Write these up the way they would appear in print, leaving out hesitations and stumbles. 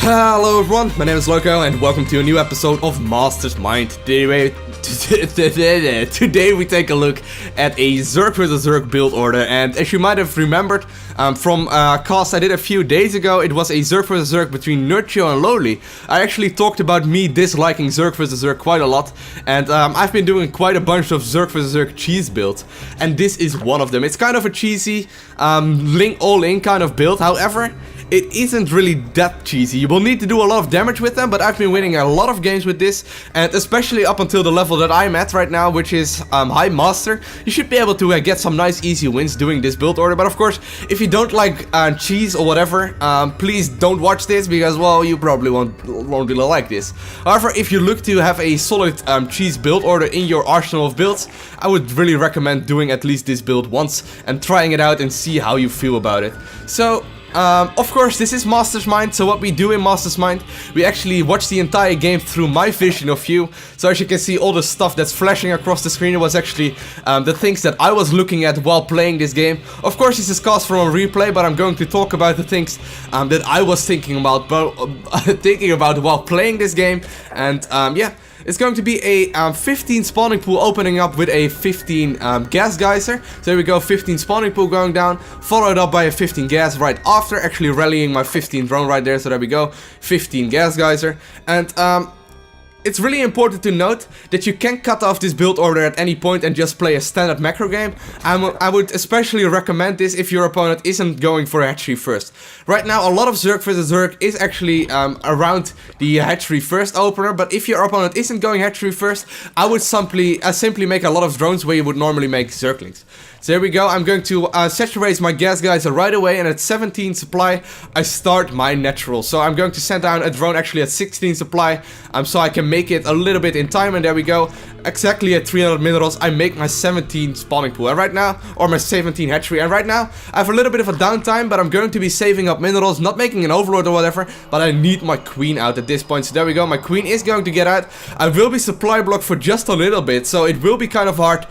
Hello everyone, my name is Lowko and welcome to a new episode of Master's Mind. Today we take a look at a ZvZ Zerg build order, and as you might have remembered from a cast I did a few days ago, it was a ZvZ Zerg between Nerdcho and Lowly. I actually talked about me disliking ZvZ Zerg quite a lot, and I've been doing quite a bunch of ZvZ Zerg cheese builds, and this is one of them. It's kind of a cheesy, all-in kind of build, however, it isn't really that cheesy. You will need to do a lot of damage with them, but I've been winning a lot of games with this, and especially up until the level that I'm at right now, which is High Master, you should be able to get some nice easy wins doing this build order. But of course, if you don't like cheese or whatever, please don't watch this because, well, you probably won't really like this. However, if you look to have a solid cheese build order in your arsenal of builds, I would really recommend doing at least this build once and trying it out and see how you feel about it. So, of course, this is Master's Mind, so what we do in Master's Mind, we actually watch the entire game through my vision of view. So as you can see, all the stuff that's flashing across the screen was actually the things that I was looking at while playing this game. Of course, this is cast from a replay, but I'm going to talk about the things that I was thinking about while playing this game. And yeah. It's going to be a 15 spawning pool opening up with a 15 gas geyser. So there we go, 15 spawning pool going down, followed up by a 15 gas right after, actually rallying my 15 drone right there. So there we go, 15 gas geyser. And it's really important to note that you can cut off this build order at any point and just play a standard macro game. I would especially recommend this if your opponent isn't going for a hatchery first. Right now, a lot of ZvZ Zerg is actually around the hatchery first opener, but if your opponent isn't going hatchery first, I would simply make a lot of drones where you would normally make Zerglings. So there we go, I'm going to saturate my gas geyser right away, and at 17 supply, I start my natural. So I'm going to send down a drone actually at 16 supply, so I can make it a little bit in time, and there we go. Exactly at 300 minerals, I make my 17 spawning pool, and right now, or my 17 hatchery, and right now, I have a little bit of a downtime, but I'm going to be saving up minerals, not making an overlord or whatever, but I need my queen out at this point. So there we go, my queen is going to get out. I will be supply blocked for just a little bit, so it will be kind of hard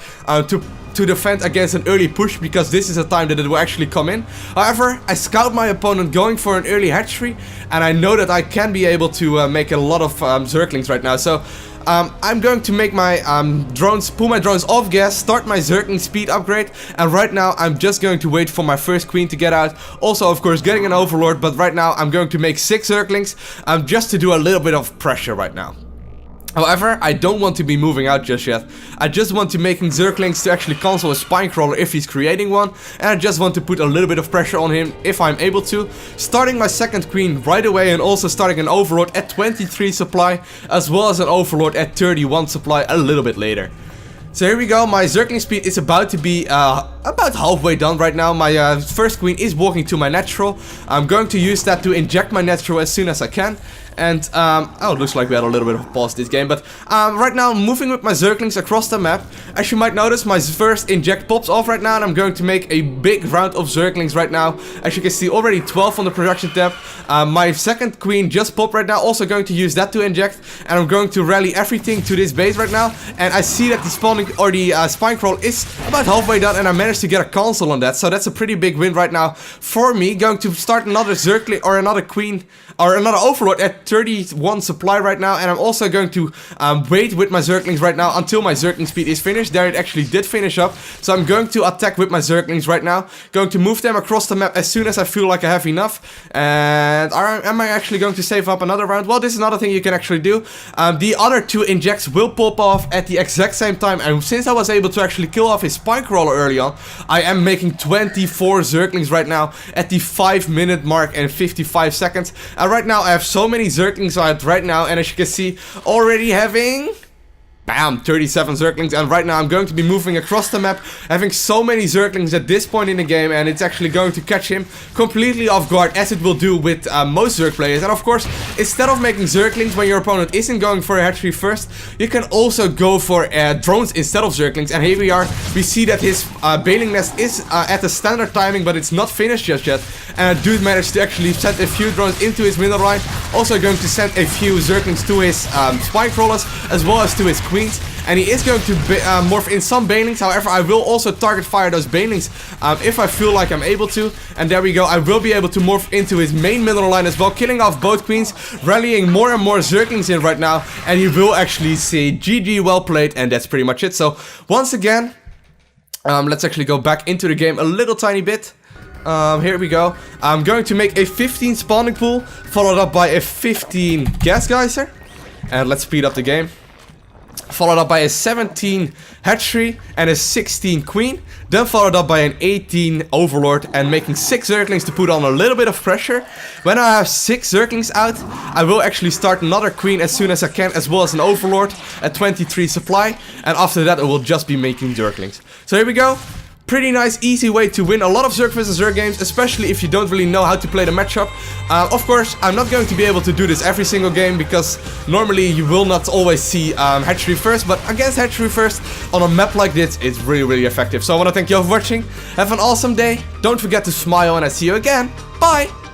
to defend against an early push, because this is a time that it will actually come in. However, I scout my opponent going for an early hatchery, and I know that I can be able to make a lot of Zerglings right now. So I'm going to make my pull my drones off gas, start my Zergling speed upgrade, and right now I'm just going to wait for my first queen to get out. Also, of course, getting an overlord, but right now I'm going to make 6 Zerglings just to do a little bit of pressure right now. However, I don't want to be moving out just yet. I just want to making Zerglings to actually cancel a spine crawler if he's creating one, and I just want to put a little bit of pressure on him if I'm able to. Starting my second queen right away, and also starting an overlord at 23 supply, as well as an overlord at 31 supply a little bit later. So here we go, my Zergling speed is about to be about halfway done right now. My first queen is walking to my natural. I'm going to use that to inject my natural as soon as I can. And, oh, it looks like we had a little bit of a pause this game, but right now I'm moving with my Zerglings across the map. As you might notice, my first inject pops off right now, and I'm going to make a big round of Zerglings right now. As you can see, already 12 on the production tab. My second queen just popped right now, also going to use that to inject, and I'm going to rally everything to this base right now. And I see that the spawning, or the spine crawl is about halfway done, and I managed to get a cancel on that, so that's a pretty big win right now for me. Going to start another Zergling, or another queen, or another overlord at 31 supply right now, and I'm also going to wait with my Zerglings right now until my Zergling speed is finished. There it actually did finish up, so I'm going to attack with my Zerglings right now, going to move them across the map as soon as I feel like I have enough. And am I actually going to save up another round? Well, this is another thing you can actually do. The other 2 injects will pop off at the exact same time, and since I was able to actually kill off his spine crawler early on, I am making 24 Zerglings right now at the 5-minute mark and 55 seconds. And right now I have so many Zerglings out right now, and as you can see, already having bam, 37 Zerglings, and right now I'm going to be moving across the map, having so many Zerglings at this point in the game, and it's actually going to catch him completely off guard, as it will do with most Zerg players. And of course, instead of making Zerglings when your opponent isn't going for a hatchery first, you can also go for drones instead of Zerglings. And here we are, we see that his bailing nest is at the standard timing, but it's not finished just yet. And dude managed to actually send a few drones into his middle line, also going to send a few Zerglings to his spine crawlers, as well as to his queen. queens, and he is going to morph in some banelings. However, I will also target fire those banelings if I feel like I'm able to. And there we go, I will be able to morph into his main middle line as well, killing off both queens, rallying more and more Zerglings in right now, and he will actually say GG, well played, and that's pretty much it. So once again, let's actually go back into the game a little tiny bit. Here we go. I'm going to make a 15 spawning pool, followed up by a 15 gas geyser. And let's speed up the game. Followed up by a 17 hatchery and a 16 queen. Then followed up by an 18 overlord and making 6 zerglings to put on a little bit of pressure. When I have 6 zerglings out, I will actually start another queen as soon as I can, as well as an overlord at 23 supply. And after that, I will just be making zerglings. So here we go. Pretty nice, easy way to win a lot of Zerg vs Zerg games, especially if you don't really know how to play the matchup. Of course, I'm not going to be able to do this every single game, because normally you will not always see hatchery first, but against hatchery first on a map like this, it's really effective. So I want to thank you all for watching. Have an awesome day. Don't forget to smile, and I see you again. Bye!